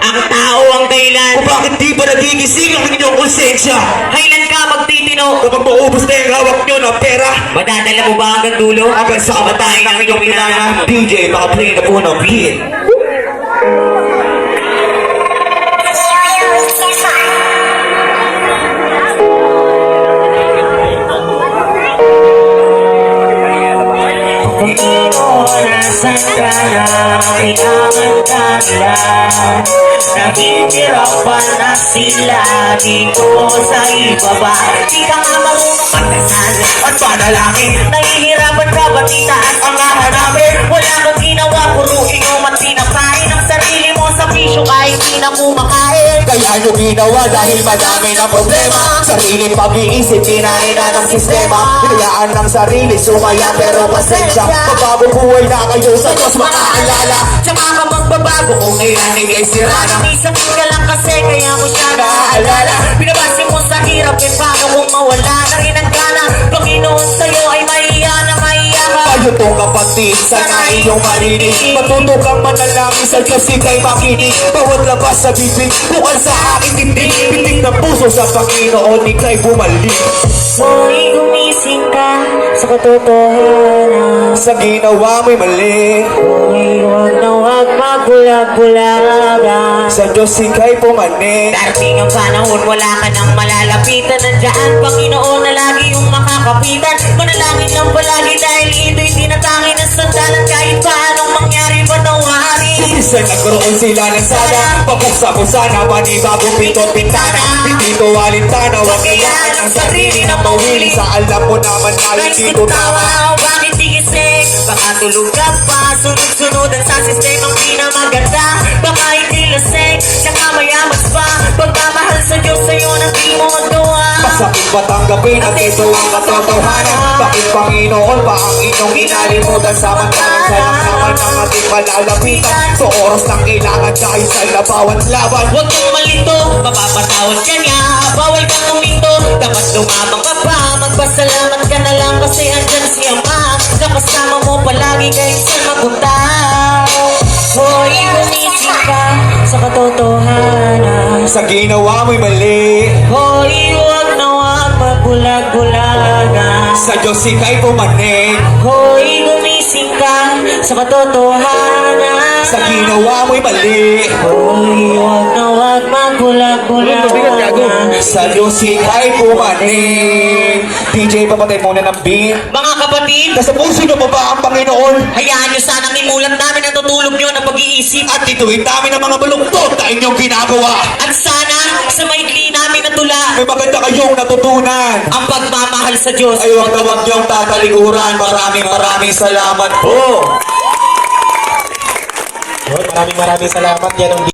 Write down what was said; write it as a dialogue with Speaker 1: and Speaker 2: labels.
Speaker 1: Ang tao ang dahilan
Speaker 2: Kung bakit di ba nagigising ang inyong konsensya?
Speaker 1: Kailan ka magtitino?
Speaker 2: Kapag maubos na yung hawak nyo ng pera,
Speaker 1: Madadala mo ba hanggang dulo?
Speaker 2: hanggang sa kamatayan ng inyong inana. DJ, makaplay na po ng beat.
Speaker 1: Nasaan ka na? Kailangan ka nila. Naghihirapan na sila dito sa ibaba. Di ka nga marunong magdasal at panalangin. Nahihirapan ka ba titaas ang hahanapin? Wala kang ginawa, puro inom at pinakain ang sarili mo sa bisyo kahit di na mo makain.
Speaker 2: Kaya nyo ginawa dahil madami ng problema. Sariling pag-iisip, kinaina ng sistema. Hinayaan ng sarili, sumaya pero pasensya. Magbabubuhay na kayo sa Diyos makaalala.
Speaker 1: Tsaka ka magbabago kung kailanin ay sira na. May sakit ka lang kasi kaya mo siya naaalala. Pinabasi mo sa hirap eh paano kung mawala na rin ang gana. Panginoon sa'yo ay maiya na maiya ka.
Speaker 2: Kayo tong kapatid, sana iyong marinig. Matuto kang manalangin sa Diyos, ika'y makinig. Bawat labas sa bibig, bukal sa aking tindig. Pitik ng puso sa Panginoon, ika'y bumalik.
Speaker 1: Hoy, gumising ka sa katotohanan.
Speaker 2: Sa ginawa mo'y mali,
Speaker 1: Hoy, huwag na huwag magbulag-bulagan.
Speaker 2: sa Diyos ika'y pumanik.
Speaker 1: Darating ang panahon, wala ka nang malalapitan. Nandiyan, Panginoon na lagi yung makakapitan. Manalangin lang palagi dahil ito'y tinatangi ng sandalan. Kahit paanong mangyari, panawari.
Speaker 2: Isa nagkaroon sila ng sala. Pabuksa ko sana, panibagong pinto't pintana. Hindi to alintana, huwag kayaan ang sarili na mawili. Sa alam mo naman na hindi ko tama.
Speaker 1: Bakit di gising? Baka tulog ka pa. Sunod-sunodan sa sistemang di na maganda. Baka hindi lasing, tsaka mayamas pa. Pagmamahal sa Diyos sa'yo na di mo magawa.
Speaker 2: Masakit ba tanggapin at ito ang katotohanan? Bakit Panginoon ba ang inyong inalimutan? Samantalang sayang naman ang ating malalapitan. Sa oras ng kailangan dahil sa bawat laban.
Speaker 1: Huwag kang malito, mapapatawad ka niya. Bawal kang umito, dapat lumabang ka pa. Magpasalamat ka na lang kasi andyan si Ama. Nakasama mo palagi kahit saan mapunta. Hoy, gumising ka sa katotohanan.
Speaker 2: Sa ginawa mo'y mali,
Speaker 1: Hoy, huwag na huwag magbulag-bulagan.
Speaker 2: sa Diyos ika'y pumanik.
Speaker 1: Hoy, gumising ka sa katotohanan.
Speaker 2: Sa ginawa mo'y mali,
Speaker 1: Hoy, huwag na huwag magbulag-bulagan.
Speaker 2: sa Diyos ika'y pumanik. DJ, papatay muna ng beat.
Speaker 1: Mga kapatid,
Speaker 2: Nasa puso nyo pa ba ang Panginoon?
Speaker 1: hayaan nyo sanang imulat namin ang tutulog nyo ng pag-iisip.
Speaker 2: At ito'y dami ng mga baluktot na inyong ginagawa.
Speaker 1: At sana sa maikli namin na tula,
Speaker 2: May maganda kayong natutunan.
Speaker 1: ang pagmamahal sa Diyos.
Speaker 2: Ay huwag na huwag niyong tatalikuran. Maraming salamat po.
Speaker 3: Maraming salamat yan ang